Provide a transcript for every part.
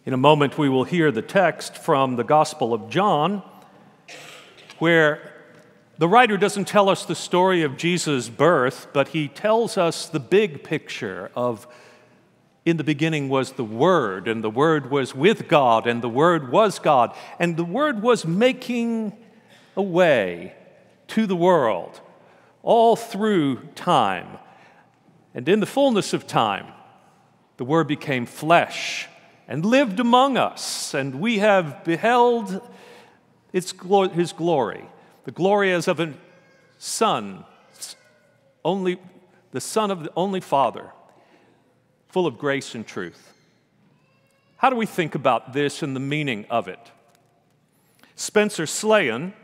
In a moment, we will hear the text from the Gospel of John, where the writer doesn't tell us the story of Jesus' birth, but he tells us the big picture of, in the beginning was the Word, and the Word was with God, and the Word was God, and the Word was making a way to the world all through time. And in the fullness of time, the Word became flesh and lived among us, and we have beheld His glory, the glory as of a Son, the Son of the only Father, full of grace and truth. How do we think about this and the meaning of it? Spencer Slayan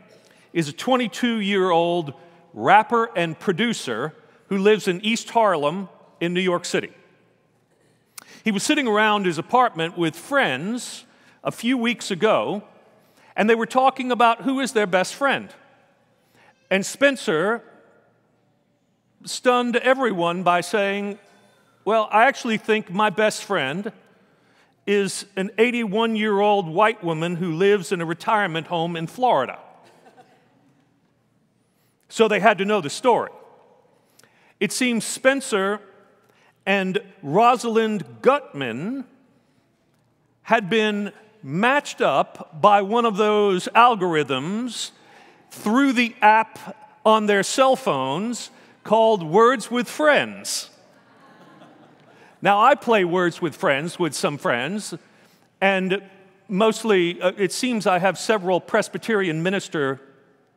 is a 22-year-old rapper and producer who lives in East Harlem in New York City. He was sitting around his apartment with friends a few weeks ago, and they were talking about who is their best friend. And Spencer stunned everyone by saying, well, I actually think my best friend is an 81-year-old white woman who lives in a retirement home in Florida. So they had to know the story. It seems Spencer and Rosalind Gutman had been matched up by one of those algorithms through the app on their cell phones called Words with Friends. Now, I play Words with Friends with some friends, and mostly it seems I have several Presbyterian minister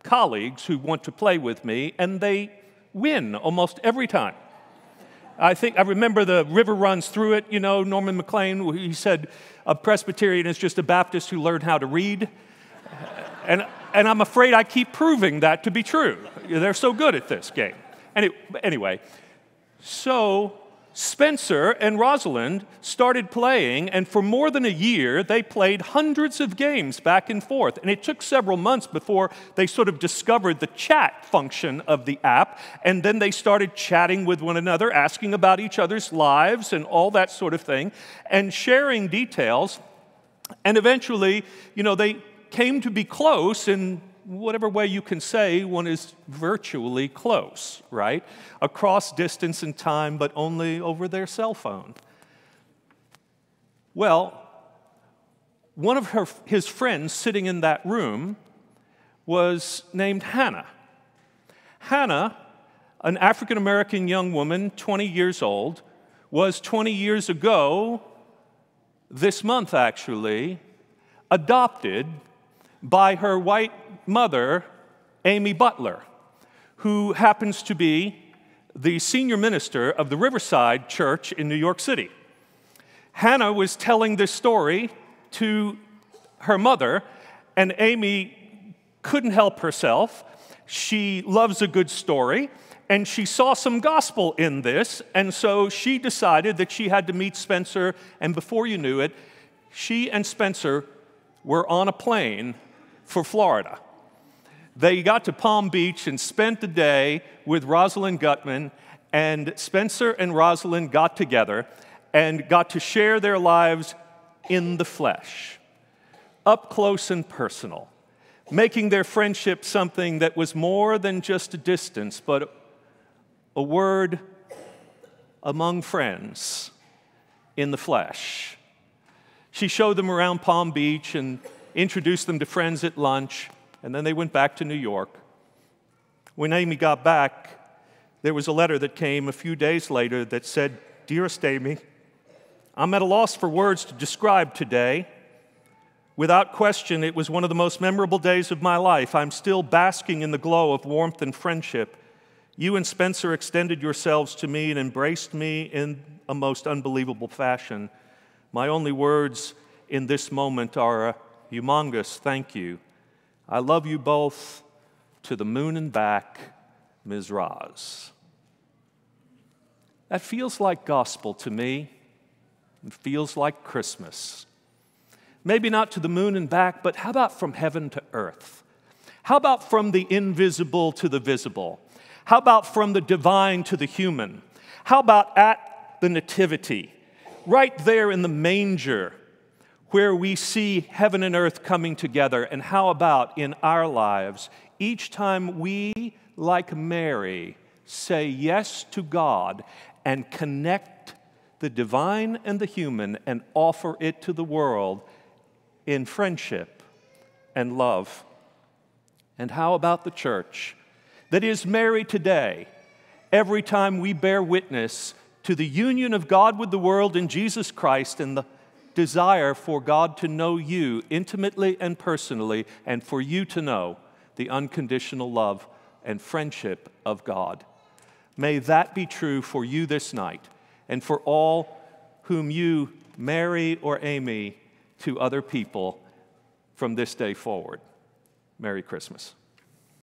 colleagues who want to play with me, and they win almost every time. I remember the river runs through it, you know, Norman McLean, he said a Presbyterian is just a Baptist who learned how to read. And I'm afraid I keep proving that to be true. They're so good at this game. Anyway, so Spencer and Rosalind started playing, and for more than a year, they played hundreds of games back and forth. And it took several months before they sort of discovered the chat function of the app, and then they started chatting with one another, asking about each other's lives and all that sort of thing, and sharing details. And eventually, you know, they came to be close in whatever way you can say one is virtually close, right? Across distance and time, but only over their cell phone. Well, one of his friends sitting in that room was named Hannah. Hannah, an African-American young woman, 20 years old, was 20 years ago, this month actually, adopted by her white mother, Amy Butler, who happens to be the senior minister of the Riverside Church in New York City. Hannah was telling this story to her mother, and Amy couldn't help herself. She loves a good story, and she saw some gospel in this, and so she decided that she had to meet Spencer, and before you knew it, she and Spencer were on a plane for Florida. They got to Palm Beach and spent the day with Rosalind Gutman, and Spencer and Rosalind got together and got to share their lives in the flesh, up close and personal, making their friendship something that was more than just a distance, but a word among friends in the flesh. She showed them around Palm Beach and introduced them to friends at lunch, and then they went back to New York. When Amy got back, there was a letter that came a few days later that said, "Dearest Amy, I'm at a loss for words to describe today. Without question, it was one of the most memorable days of my life. I'm still basking in the glow of warmth and friendship. You and Spencer extended yourselves to me and embraced me in a most unbelievable fashion. My only words in this moment are a humongous thank you. I love you both to the moon and back, Ms. Roz." That feels like gospel to me. It feels like Christmas. Maybe not to the moon and back, but how about from heaven to earth? How about from the invisible to the visible? How about from the divine to the human? How about at the nativity, right there in the manger, where we see heaven and earth coming together? And how about in our lives, each time we, like Mary, say yes to God and connect the divine and the human and offer it to the world in friendship and love? And how about the church that is Mary today, every time we bear witness to the union of God with the world in Jesus Christ and the desire for God to know you intimately and personally, and for you to know the unconditional love and friendship of God? May that be true for you this night, and for all whom you marry or Amy to other people from this day forward. Merry Christmas.